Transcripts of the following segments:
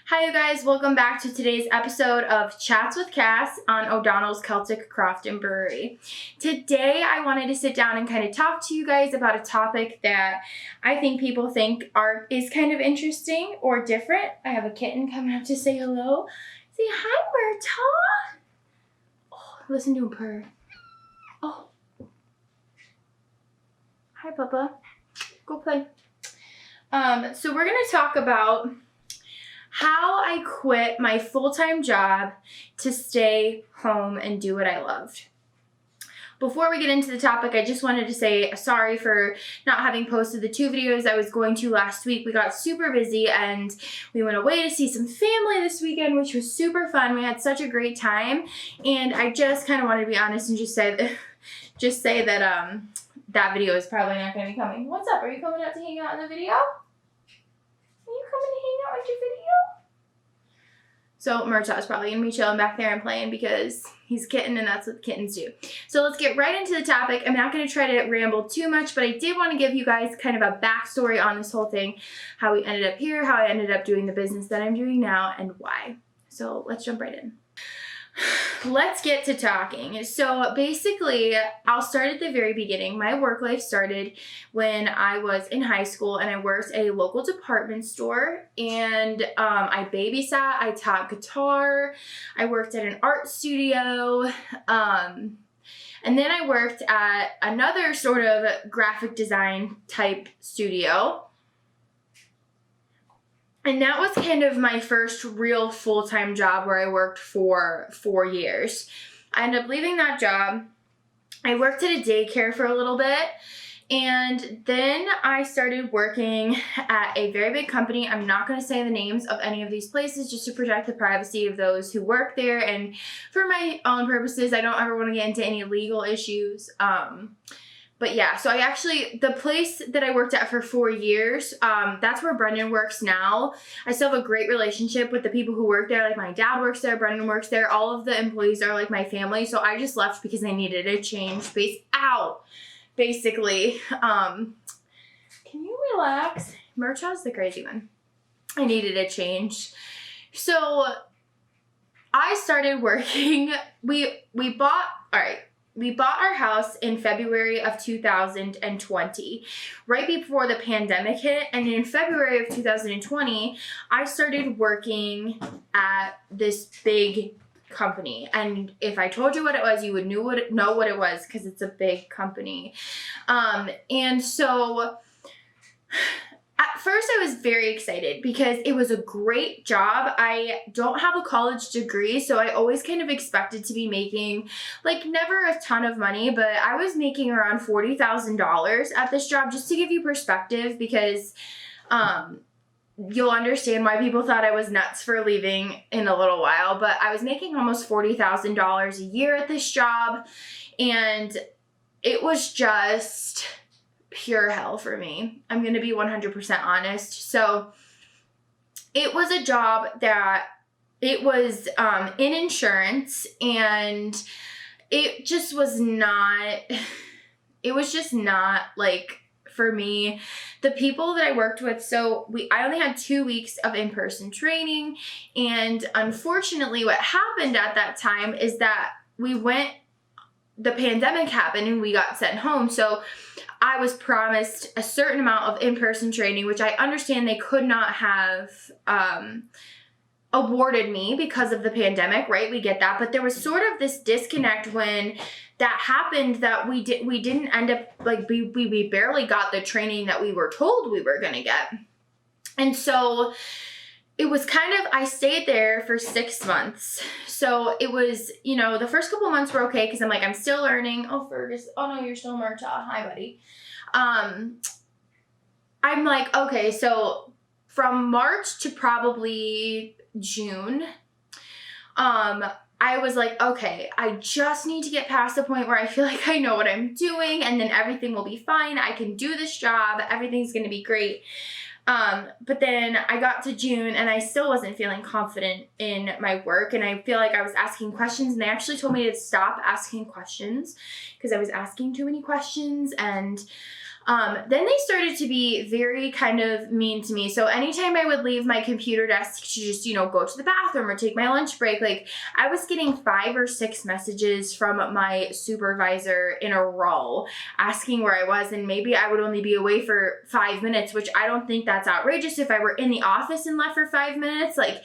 Hi you guys, welcome back to today's episode of Chats with Cass on O'Donnell's Celtic Craft and Brewery. Today I wanted to sit down and kind of talk to you guys about a topic that I think people think is kind of interesting or different. I have a kitten coming up to say hello. Say hi, Myrta. Oh, listen to him purr. Oh. Hi, Papa. Go play. So we're going to talk about how I quit my full-time job to stay home and do what I loved. Before we get into the topic, I just wanted to say sorry for not having posted the 2 videos I was going to last week. We got super busy and we went away to see some family this weekend, which was super fun. We had such a great time, and I just kind of wanted to be honest and just say that that video is probably not going to be coming. What's up? Are you coming out to hang out in the video? Are you coming to hang out with your video? So Murtaugh's probably going to be chilling back there and playing because he's a kitten and that's what kittens do. So let's get right into the topic. I'm not going to try to ramble too much, but I did want to give you guys kind of a backstory on this whole thing, how we ended up here, how I ended up doing the business that I'm doing now, and why. So let's jump right in. Let's get to talking. So basically, I'll start at the very beginning. My work life started when I was in high school and I worked at a local department store, and I babysat, I taught guitar, I worked at an art studio, and then I worked at another sort of graphic design type studio. And that was kind of my first real full-time job where I worked for 4 years. I ended up leaving that job. I worked at a daycare for a little bit, and then I started working at a very big company. I'm not going to say the names of any of these places just to protect the privacy of those who work there, and for my own purposes, I don't ever want to get into any legal issues. But yeah, so the place that I worked at for 4 years, that's where Brendan works now. I still have a great relationship with the people who work there. Like, my dad works there, Brendan works there. All of the employees are like my family. So I just left because I needed a change. Basically. Can you relax? Murchaugh's the crazy one. I needed a change. So I started working. We bought our house in February of 2020, right before the pandemic hit. And in February of 2020, I started working at this big company. And if I told you what it was, you would know what it was because it's a big company. And so at first I was very excited because it was a great job. I don't have a college degree, so I always kind of expected to be making, like, never a ton of money, but I was making around $40,000 at this job, just to give you perspective, because you'll understand why people thought I was nuts for leaving in a little while. But I was making almost $40,000 a year at this job, and it was just pure hell for me. I'm going to be 100% honest. So it was a job that it was in insurance, and it just was not like for me. The people that I worked with, I only had 2 weeks of in-person training, and unfortunately what happened at that time is that the pandemic happened and we got sent home. So I was promised a certain amount of in-person training, which I understand they could not have awarded me because of the pandemic, right? We get that. But there was sort of this disconnect when that happened, that we didn't end up, like, we barely got the training that we were told we were going to get. And so it was I stayed there for 6 months. So it was, the first couple months were okay because I'm still learning. Oh, Fergus. Oh, no, you're still Murtaugh. Hi, buddy. I'm like, okay, so from March to probably June, I was like, okay, I just need to get past the point where I feel like I know what I'm doing, and then everything will be fine. I can do this job. Everything's going to be great. But then I got to June and I still wasn't feeling confident in my work, and I feel like I was asking questions, and they actually told me to stop asking questions because I was asking too many questions. And Then they started to be very kind of mean to me. So anytime I would leave my computer desk to just, go to the bathroom or take my lunch break, like I was getting 5 or 6 messages from my supervisor in a row asking where I was, and maybe I would only be away for 5 minutes, which I don't think that's outrageous. If I were in the office and left for 5 minutes, like,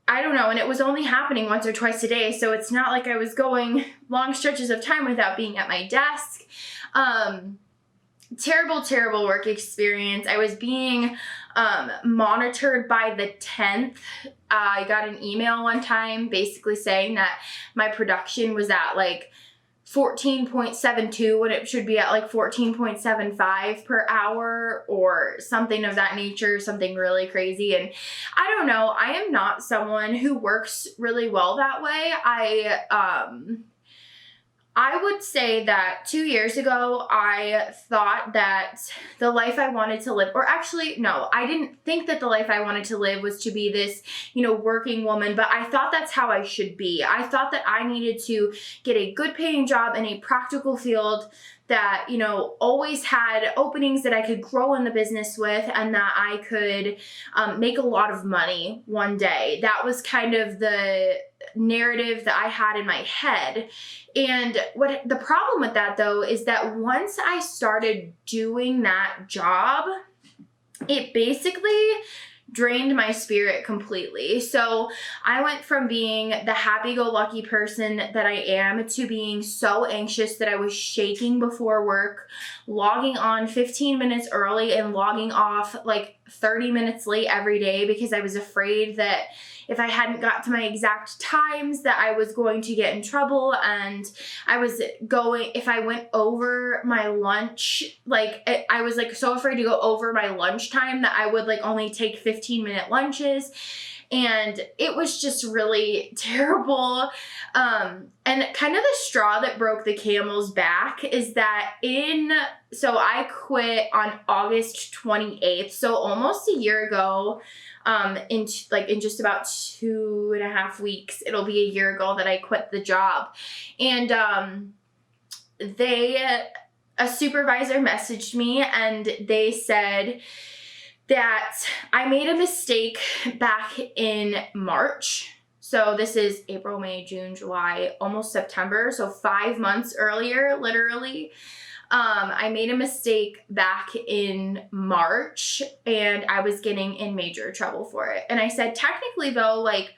I don't know, and it was only happening once or twice a day, so it's not like I was going long stretches of time without being at my desk. Terrible work experience. I was being monitored by the 10th. I got an email one time basically saying that my production was at like 14.72 when it should be at like 14.75 per hour or something of that nature, something really crazy. And I don't know, I am not someone who works really well that way. I would say that 2 years ago, I thought that the life I wanted to live, or actually, no, I didn't think that the life I wanted to live was to be this, working woman, but I thought that's how I should be. I thought that I needed to get a good paying job in a practical field that, always had openings that I could grow in the business with, and that I could make a lot of money one day. That was kind of the narrative that I had in my head. And what the problem with that, though, is that once I started doing that job, it basically drained my spirit completely. So I went from being the happy-go-lucky person that I am to being so anxious that I was shaking before work, logging on 15 minutes early and logging off like 30 minutes late every day because I was afraid that if I hadn't got to my exact times that I was going to get in trouble. And if I went over my lunch, like I was like so afraid to go over my lunchtime that I would like only take 15-minute lunches. And it was just really terrible. And kind of the straw that broke the camel's back is that so I quit on August 28th. So almost a year ago, in just about 2.5 weeks, it'll be a year ago that I quit the job. And, a supervisor messaged me and they said that I made a mistake back in March. So this is April, May, June, July, almost September. So 5 months earlier, literally. I made a mistake back in March and I was getting in major trouble for it. And I said, technically though, like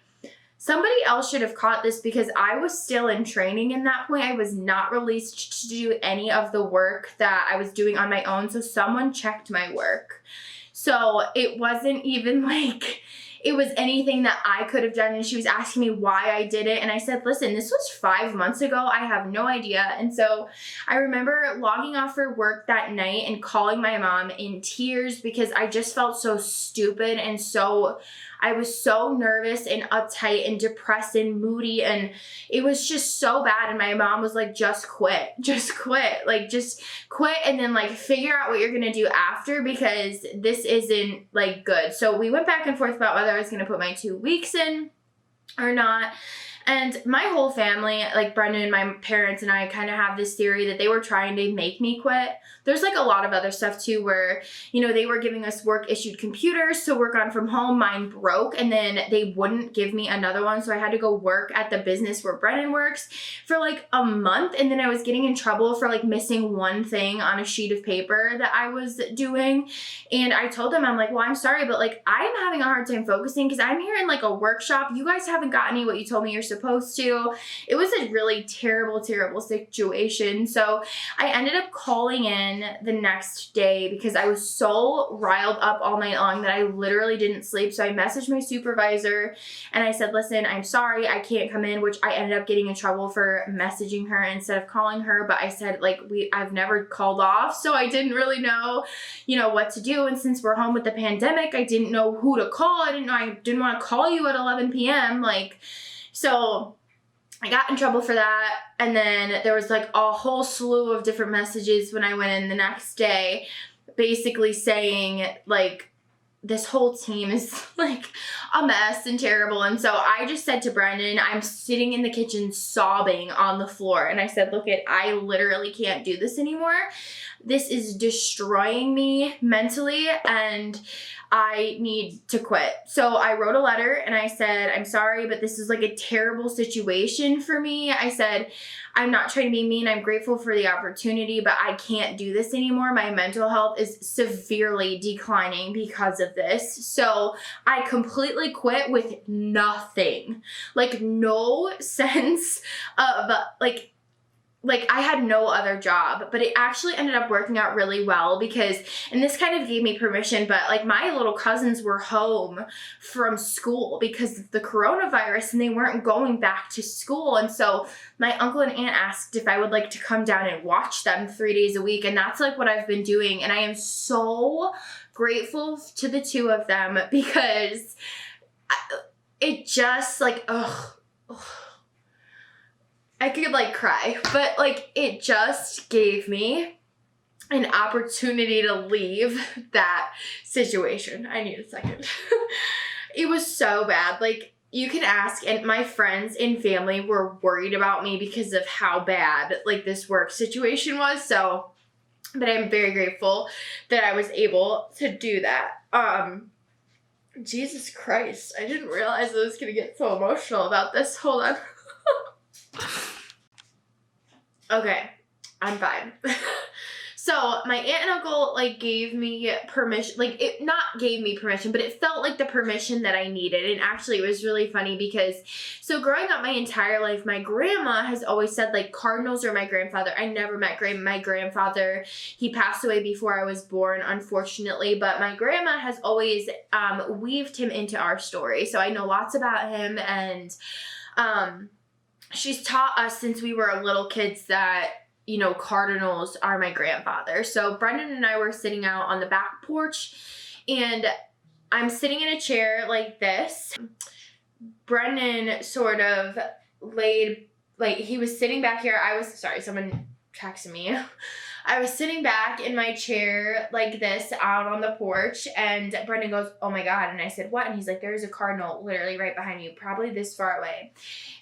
somebody else should have caught this because I was still in training in that point. I was not released to do any of the work that I was doing on my own. So someone checked my work. So it wasn't even like it was anything that I could have done. And she was asking me why I did it. And I said, listen, this was 5 months ago. I have no idea. And so I remember logging off for work that night and calling my mom in tears because I just felt so stupid and I was so nervous and uptight and depressed and moody, and it was just so bad. And my mom was like, just quit, like just quit and then like figure out what you're gonna do after because this isn't like good. So we went back and forth about whether I was gonna put my 2 weeks in or not. And my whole family, like Brendan, my parents, and I kind of have this theory that they were trying to make me quit. There's like a lot of other stuff too where, they were giving us work issued computers to work on from home. Mine broke and then they wouldn't give me another one. So I had to go work at the business where Brendan works for like a month. And then I was getting in trouble for like missing one thing on a sheet of paper that I was doing. And I told them, I'm like, well, I'm sorry, but like I'm having a hard time focusing because I'm here in like a workshop. You guys haven't gotten me what you told me you're supposed to. It was a really terrible situation. So I ended up calling in the next day because I was so riled up all night long that I literally didn't sleep. So I messaged my supervisor and I said, listen, I'm sorry, I can't come in, which I ended up getting in trouble for messaging her instead of calling her. But I said, like, I've never called off, so I didn't really know, what to do. And since we're home with the pandemic, I didn't know who to call. I didn't want to call you at 11 p.m. So I got in trouble for that. And then there was like a whole slew of different messages when I went in the next day, basically saying like, this whole team is like a mess and terrible. And so I just said to Brendan, I'm sitting in the kitchen sobbing on the floor. And I said, look, I literally can't do this anymore. this is destroying me mentally and I need to quit. So I wrote a letter and I said, I'm sorry, but this is like a terrible situation for me. I said, I'm not trying to be mean. I'm grateful for the opportunity, but I can't do this anymore. My mental health is severely declining because of this. So I completely quit with nothing, like no sense of like I had no other job, but it actually ended up working out really well because, and this kind of gave me permission, but like my little cousins were home from school because of the coronavirus and they weren't going back to school. And so my uncle and aunt asked if I would like to come down and watch them 3 days a week. And that's like what I've been doing. And I am so grateful to the two of them because it just like, I could like cry, but like it just gave me an opportunity to leave that situation. I need a second. It was so bad. Like you can ask, and my friends and family were worried about me because of how bad like this work situation was. So, but I'm very grateful that I was able to do that. Jesus Christ. I didn't realize I was going to get so emotional about this. Hold on. Okay, I'm fine. So my aunt and uncle like gave me permission, like it not gave me permission, but it felt like the permission that I needed. And actually it was really funny because so growing up my entire life, my grandma has always said like cardinals are my grandfather. I never met my grandfather. He passed away before I was born, unfortunately, but my grandma has always weaved him into our story. So I know lots about him, and she's taught us since we were little kids that, you know, cardinals are my grandfather. So Brendan and I were sitting out on the back porch and I'm sitting in a chair like this. Brendan sort of laid, like he was sitting back here. Sorry, someone texted me. I was sitting back in my chair like this out on the porch and Brendan goes, oh my God. And I said, what? And he's like, there's a cardinal literally right behind you, probably this far away.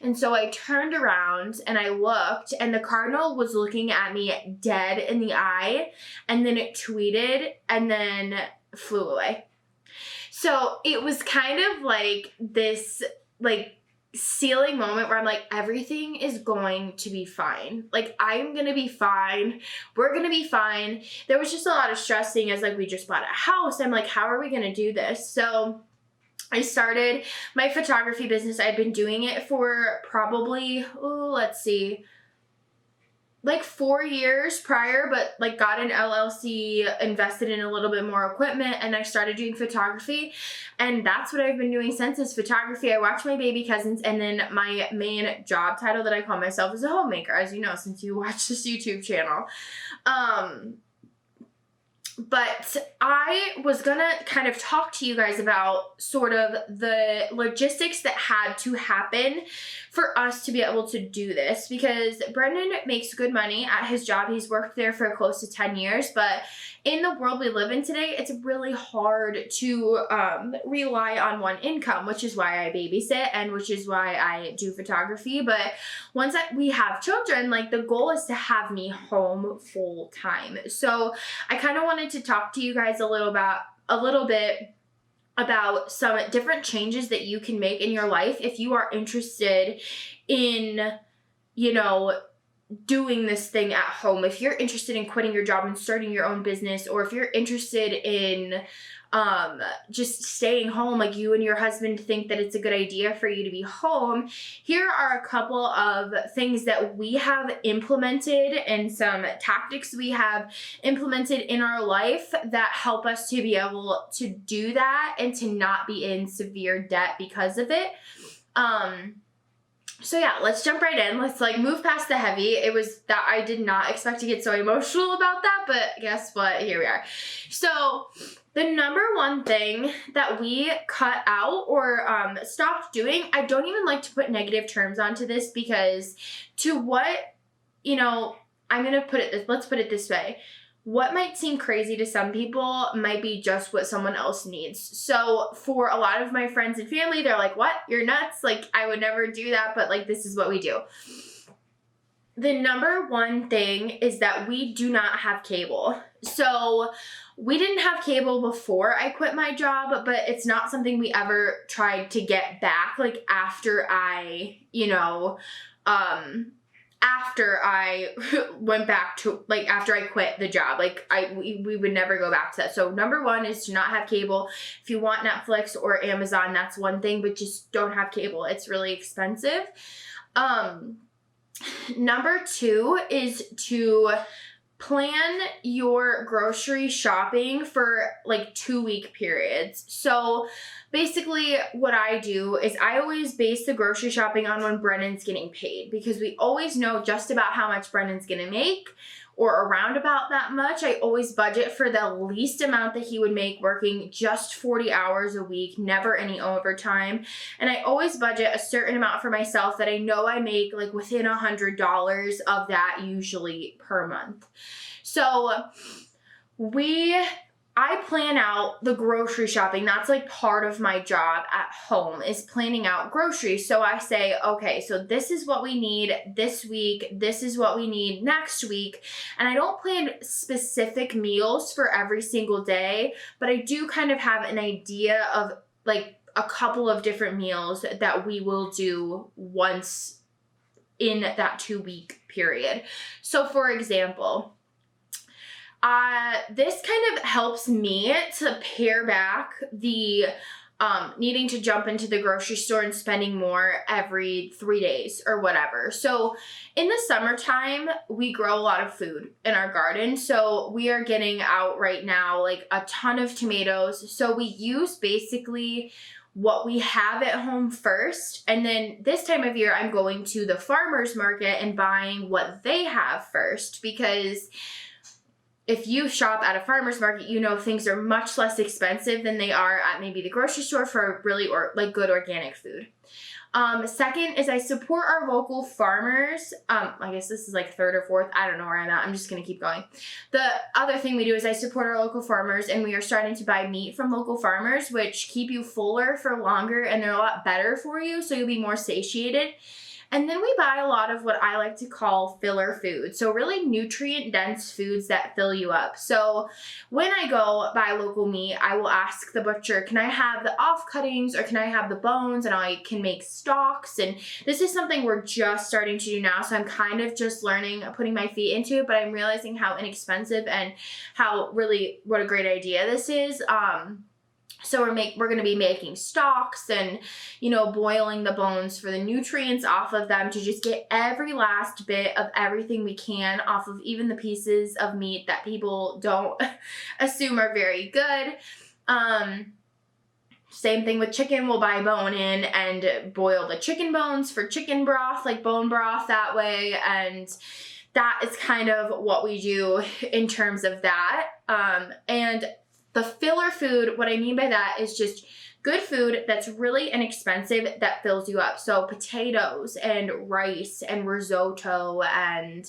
And so I turned around and I looked and the cardinal was looking at me dead in the eye, and then it tweeted and then flew away. So it was kind of like this like ceiling moment where I'm like, everything is going to be fine. Like, I'm going to be fine. We're going to be fine. There was just a lot of stressing as like, we just bought a house. I'm like, how are we going to do this? So I started my photography business. I'd been doing it for probably, like 4 years prior, but like got an LLC, invested in a little bit more equipment, and I started doing photography. And that's what I've been doing since, is photography. I watch my baby cousins, and then my main job title that I call myself is a homemaker, as you know, since you watch this YouTube channel. But I was gonna kind of talk to you guys about sort of the logistics that had to happen for us to be able to do this, because Brendan makes good money at his job. He's worked there for close to 10 years, but in the world we live in today, it's really hard to rely on one income, which is why I babysit and which is why I do photography. But once we have children, like the goal is to have me home full time. So I kind of wanted to talk to you guys a little bit about some different changes that you can make in your life if you are interested in, you know, doing this thing at home. If you're interested in quitting your job and starting your own business, or if you're interested in just staying home, like you and your husband think that it's a good idea for you to be home, here are a couple of things that we have implemented and some tactics we have implemented in our life that help us to be able to do that and to not be in severe debt because of it. So yeah, let's jump right in. Let's like move past the heavy. It was that I did not expect to get so emotional about that, but guess what? Here we are. So the number one thing that we cut out or stopped doing, I don't even like to put negative terms onto this, because to what, you know, let's put it this way. What might seem crazy to some people might be just what someone else needs. So for a lot of my friends and family, they're like, what? You're nuts? Like, I would never do that, but like, this is what we do. The number one thing is that we do not have cable. So we didn't have cable before I quit my job, but it's not something we ever tried to get back, like after I, after I went back to, like, after I quit the job, like we would never go back to that. So number one is to not have cable. If you want Netflix or Amazon, that's one thing, but just don't have cable. It's really expensive. Number two is to plan your grocery shopping for like 2-week periods. So basically what I do is I always base the grocery shopping on when Brennan's getting paid, because we always know just about how much Brennan's gonna make, or around about that much. I always budget for the least amount that he would make working just 40 hours a week, never any overtime. And I always budget a certain amount for myself that I know I make like within $100 of that usually per month. So I plan out the grocery shopping. That's like part of my job at home, is planning out groceries. So I say, okay, so this is what we need this week. This is what we need next week. And I don't plan specific meals for every single day, but I do kind of have an idea of like a couple of different meals that we will do once in that 2-week period. So for example, this kind of helps me to pare back the needing to jump into the grocery store and spending more every 3 days or whatever. So in the summertime, we grow a lot of food in our garden. So we are getting out right now like a ton of tomatoes. So we use basically what we have at home first. And then this time of year, I'm going to the farmer's market and buying what they have first, because if you shop at a farmer's market, things are much less expensive than they are at maybe the grocery store for really good organic food. Second is I support our local farmers. I guess this is like third or fourth. I don't know where I'm at. I'm just going to keep going. The other thing we do is I support our local farmers, and we are starting to buy meat from local farmers, which keep you fuller for longer, and they're a lot better for you, so you'll be more satiated. And then we buy a lot of what I like to call filler foods. So really nutrient-dense foods that fill you up. So when I go buy local meat, I will ask the butcher, can I have the off-cuttings or can I have the bones? And I can make stocks. And this is something we're just starting to do now. So I'm kind of just learning, putting my feet into it, but I'm realizing how inexpensive and what a great idea this is. So we're going to be making stocks and, boiling the bones for the nutrients off of them, to just get every last bit of everything we can off of even the pieces of meat that people don't assume are very good. Same thing with chicken. We'll buy bone in and boil the chicken bones for chicken broth, like bone broth that way. And that is kind of what we do in terms of that. And the filler food, what I mean by that is just good food that's really inexpensive that fills you up. So potatoes and rice and risotto and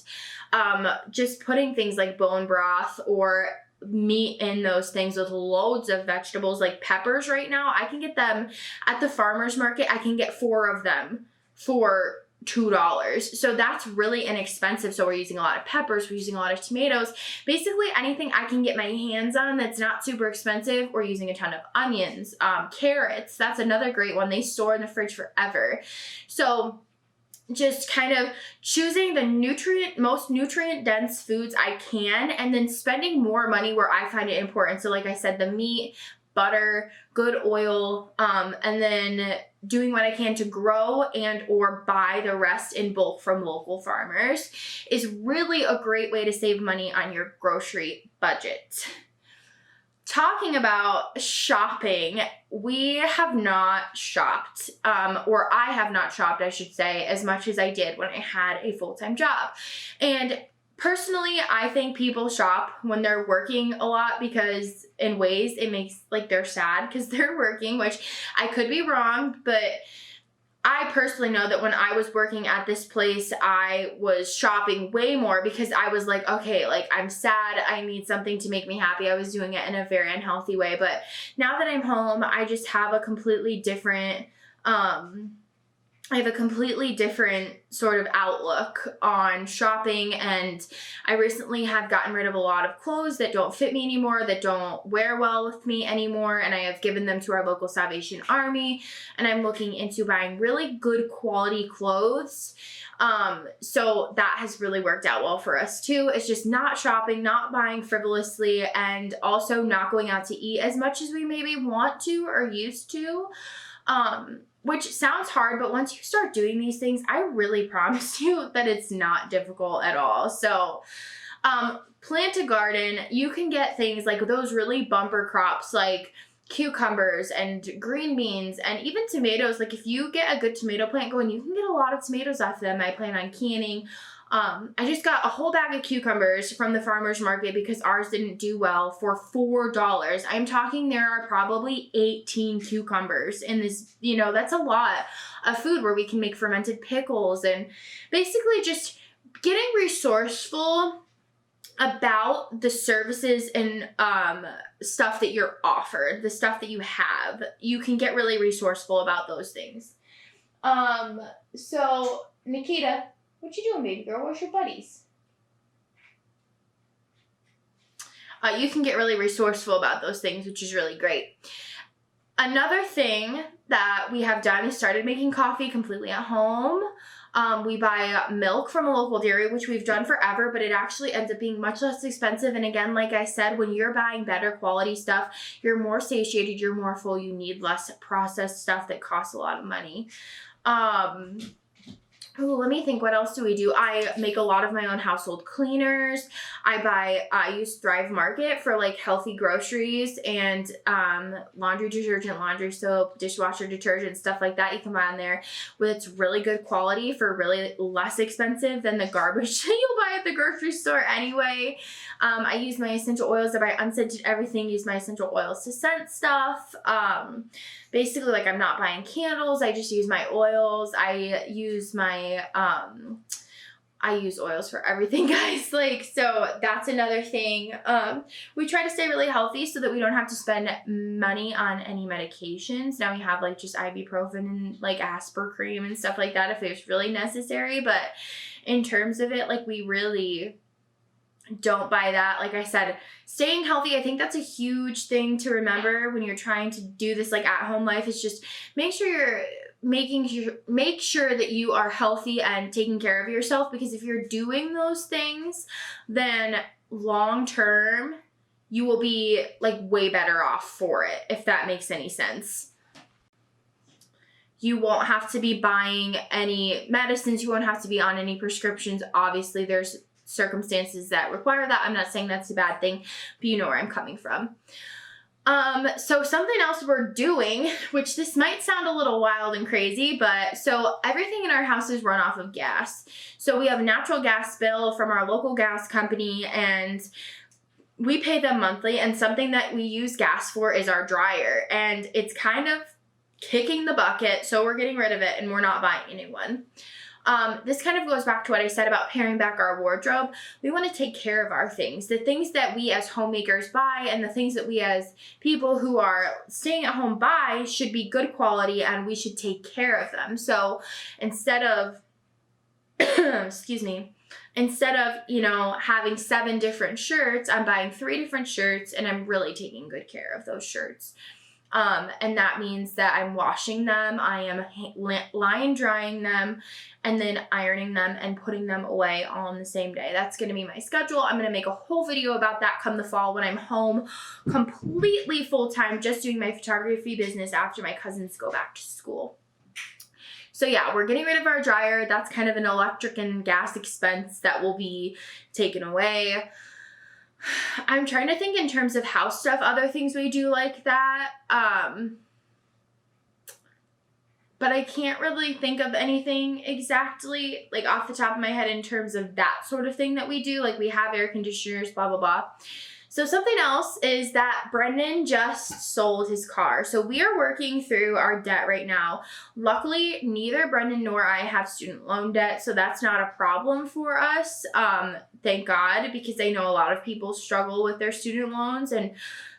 just putting things like bone broth or meat in those things with loads of vegetables, like peppers right now. I can get them at the farmer's market. I can get 4 of them for $2. So that's really inexpensive. So we're using a lot of peppers, we're using a lot of tomatoes, basically anything I can get my hands on that's not super expensive. We're using a ton of onions, carrots. That's another great one. They store in the fridge forever. So just kind of choosing the most nutrient dense foods I can, and then spending more money where I find it important. So like I said, the meat, butter, good oil, and then doing what I can to grow and or buy the rest in bulk from local farmers is really a great way to save money on your grocery budget. Talking about shopping, we have not shopped, or I have not shopped, I should say, as much as I did when I had a full-time job. And personally, I think people shop when they're working a lot, because in ways it makes like they're sad because they're working, which I could be wrong, but I personally know that when I was working at this place, I was shopping way more because I was like, okay, like I'm sad, I need something to make me happy. I was doing it in a very unhealthy way, but now that I'm home, I just have a completely different I have a completely different sort of outlook on shopping, and I recently have gotten rid of a lot of clothes that don't fit me anymore, that don't wear well with me anymore, and I have given them to our local Salvation Army, and I'm looking into buying really good quality clothes. So that has really worked out well for us too. It's just not shopping, not buying frivolously, and also not going out to eat as much as we maybe want to or used to. Which sounds hard, but once you start doing these things, I really promise you that it's not difficult at all. So, plant a garden. You can get things like those really bumper crops like cucumbers and green beans and even tomatoes. Like if you get a good tomato plant going, you can get a lot of tomatoes off them. I plan on canning. I just got a whole bag of cucumbers from the farmer's market because ours didn't do well for $4. I'm talking there are probably 18 cucumbers in this, that's a lot of food where we can make fermented pickles and basically just getting resourceful about the services and stuff that you're offered, the stuff that you have. You can get really resourceful about those things. So Nikita, what you doing, baby girl? Where's your buddies? You can get really resourceful about those things, which is really great. Another thing that we have done is started making coffee completely at home. We buy milk from a local dairy, which we've done forever, but it actually ends up being much less expensive. And again, like I said, when you're buying better quality stuff, you're more satiated, you're more full, you need less processed stuff that costs a lot of money. Oh, let me think. What else do we do? I make a lot of my own household cleaners. I use Thrive Market for like healthy groceries and laundry detergent, laundry soap, dishwasher detergent, stuff like that. You can buy on there with it's really good quality for really less expensive than the garbage that you'll buy at the grocery store anyway. I use my essential oils. I buy unscented everything, use my essential oils to scent stuff. Basically, like I'm not buying candles. I just use my oils. I use oils for everything, guys. Like, so that's another thing. We try to stay really healthy so that we don't have to spend money on any medications. Now we have like just ibuprofen and like Asper cream and stuff like that if it's really necessary. But in terms of it, like we really don't buy that. Like I said, staying healthy, I think that's a huge thing to remember when you're trying to do this like at home life. Is just make sure that you are healthy and taking care of yourself, because if you're doing those things, then long term you will be like way better off for it, if that makes any sense. You won't have to be buying any medicines. You won't have to be on any prescriptions. Obviously, there's circumstances that require that. I'm not saying that's a bad thing, but you know where I'm coming from. So something else we're doing, which this might sound a little wild and crazy, but so everything in our house is run off of gas. So we have a natural gas bill from our local gas company and we pay them monthly, and something that we use gas for is our dryer, and it's kind of kicking the bucket, so we're getting rid of it and we're not buying a new one. This kind of goes back to what I said about paring back our wardrobe. We want to take care of our things. The things that we as homemakers buy and the things that we as people who are staying at home buy should be good quality, and we should take care of them. So instead of, instead of, having 7 different shirts, I'm buying 3 different shirts and I'm really taking good care of those shirts. And that means that I'm washing them, I am line drying them, and then ironing them and putting them away all on the same day. That's going to be my schedule. I'm going to make a whole video about that come the fall when I'm home completely full-time just doing my photography business after my cousins go back to school. So yeah, we're getting rid of our dryer. That's kind of an electric and gas expense that will be taken away. I'm trying to think in terms of house stuff, other things we do like that. But I can't really think of anything exactly like off the top of my head in terms of that sort of thing that we do. Like we have air conditioners, blah, blah, blah. So something else is that Brendan just sold his car. So we are working through our debt right now. Luckily, neither Brendan nor I have student loan debt, so that's not a problem for us. Thank God, because I know a lot of people struggle with their student loans, and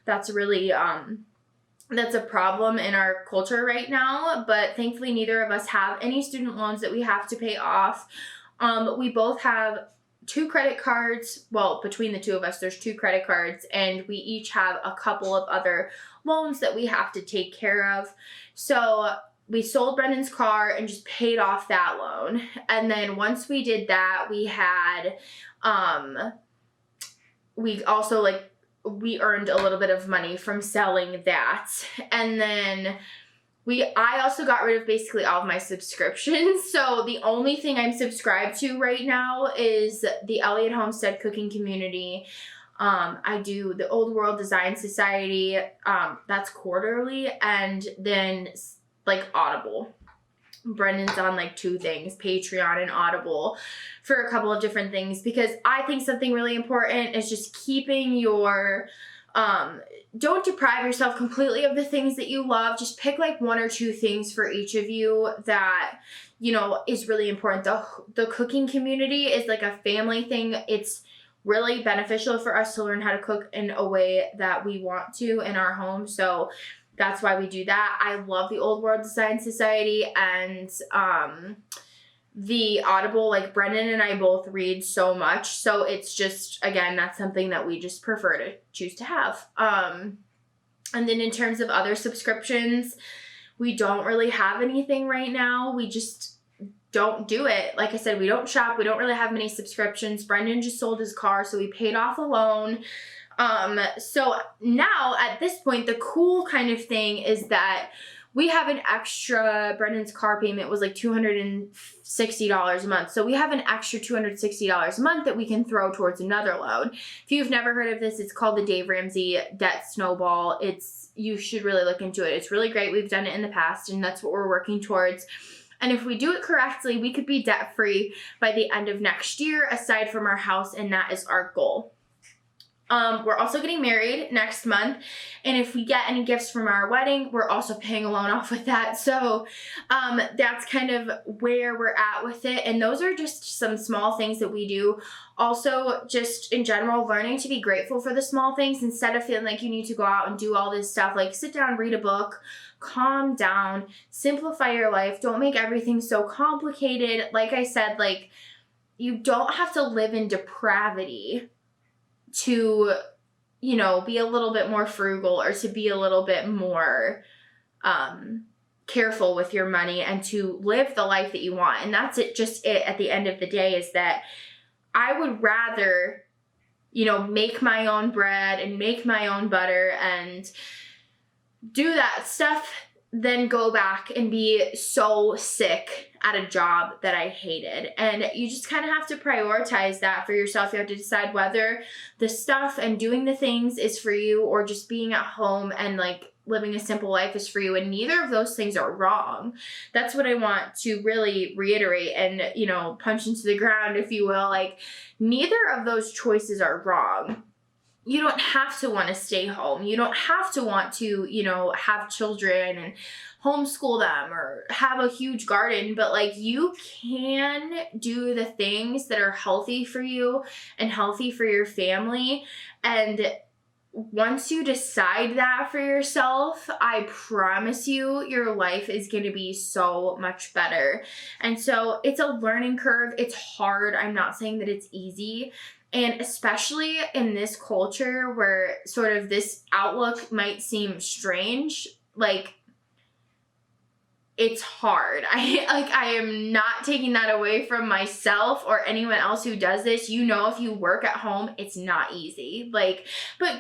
that's really that's a problem in our culture right now, but thankfully neither of us have any student loans that we have to pay off. We both have 2 credit cards. Well, between the two of us, there's 2 credit cards, and we each have a couple of other loans that we have to take care of. So we sold Brendan's car and just paid off that loan. And then once we did that, we had, we also we earned a little bit of money from selling that. And then I also got rid of basically all of my subscriptions. So the only thing I'm subscribed to right now is the Elliott Homestead Cooking Community. I do the Old World Design Society. That's quarterly. And then Audible. Brendan's on 2 things, Patreon and Audible, for a couple of different things, because I think something really important is just keeping your, don't deprive yourself completely of the things that you love. Just pick 1 or 2 things for each of you that, is really important. The cooking community is a family thing. It's really beneficial for us to learn how to cook in a way that we want to in our home. So that's why we do that. I love the Old World Design Society and the Audible. Brendan and I both read so much. So it's just, again, that's something that we just prefer to choose to have. And then in terms of other subscriptions, we don't really have anything right now. We just don't do it. Like I said, we don't shop. We don't really have many subscriptions. Brendan just sold his car, so we paid off a loan. So now at this point, the cool kind of thing is that we have an extra, Brendan's car payment was $260 a month. So we have an extra $260 a month that we can throw towards another loan. If you've never heard of this, it's called the Dave Ramsey Debt Snowball. You should really look into it. It's really great. We've done it in the past, and that's what we're working towards. And if we do it correctly, we could be debt-free by the end of next year, aside from our house, and that is our goal. We're also getting married next month, and if we get any gifts from our wedding, we're also paying a loan off with that. So that's kind of where we're at with it, and those are just some small things that we do. Also, just in general, learning to be grateful for the small things instead of feeling like you need to go out and do all this stuff. Sit down, read a book, calm down, simplify your life. Don't make everything so complicated. Like I said, you don't have to live in depravity to, be a little bit more frugal or to be a little bit more careful with your money and to live the life that you want. And that's it at the end of the day, is that I would rather, make my own bread and make my own butter and do that stuff than go back and be so sick at a job that I hated. And you just kind of have to prioritize that for yourself. You have to decide whether the stuff and doing the things is for you, or just being at home and living a simple life is for you. And neither of those things are wrong. That's what I want to really reiterate and, punch into the ground, if you will. Neither of those choices are wrong. You don't have to want to stay home. You don't have to want to, have children and homeschool them or have a huge garden, but you can do the things that are healthy for you and healthy for your family. And once you decide that for yourself, I promise you, your life is going to be so much better. And so it's a learning curve. It's hard. I'm not saying that it's easy. And especially in this culture where sort of this outlook might seem strange, it's hard. I am not taking that away from myself or anyone else who does this. If you work at home, it's not easy. But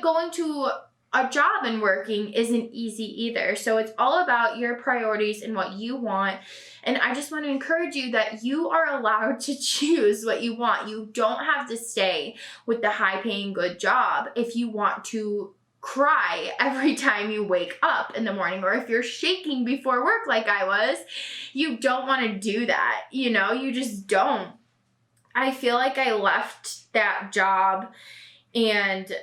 going to a job and working isn't easy either. So it's all about your priorities and what you want. And I just want to encourage you that you are allowed to choose what you want. You don't have to stay with the high-paying good job if you want to cry every time you wake up in the morning, or if you're shaking before work like I was. You don't want to do that. You just don't. I feel like I left that job and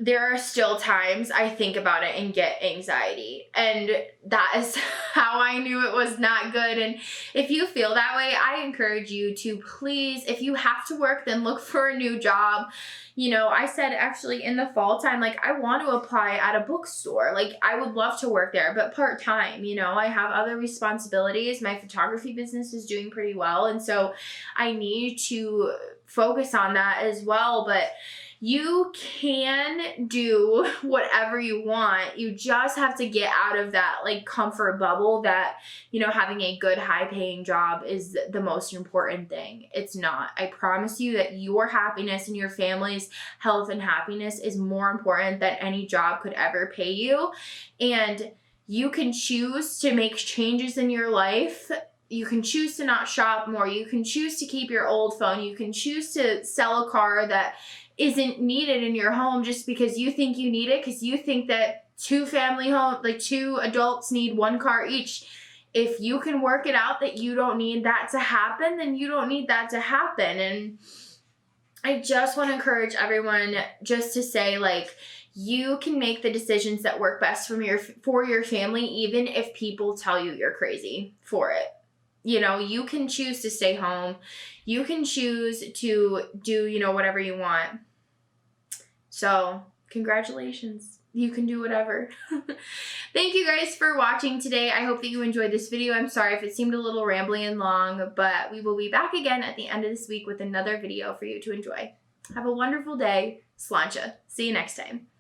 there are still times I think about it and get anxiety, and that is how I knew it was not good. And if you feel that way, I encourage you to please, if you have to work, then look for a new job. You know, I said actually in the fall time, like I want to apply at a bookstore. Like I would love to work there, but part-time, you know, I have other responsibilities. My photography business is doing pretty well, and so I need to focus on that as well. But you can do whatever you want. You just have to get out of that like comfort bubble that, you know, having a good high paying job is the most important thing. It's not. I promise you that your happiness and your family's health and happiness is more important than any job could ever pay you. And you can choose to make changes in your life. You can choose to not shop more. You can choose to keep your old phone. You can choose to sell a car that isn't needed in your home just because you think you need it, because you think that two adults need one car each. If you can work it out that you don't need that to happen, then you don't need that to happen. And I just want to encourage everyone just to say, like, you can make the decisions that work best for your family, even if people tell you you're crazy for it. You know, you can choose to stay home. You can choose to do, you know, whatever you want. So, congratulations. You can do whatever. Thank you guys for watching today. I hope that you enjoyed this video. I'm sorry if it seemed a little rambling and long, but we will be back again at the end of this week with another video for you to enjoy. Have a wonderful day. Sláinte. See you next time.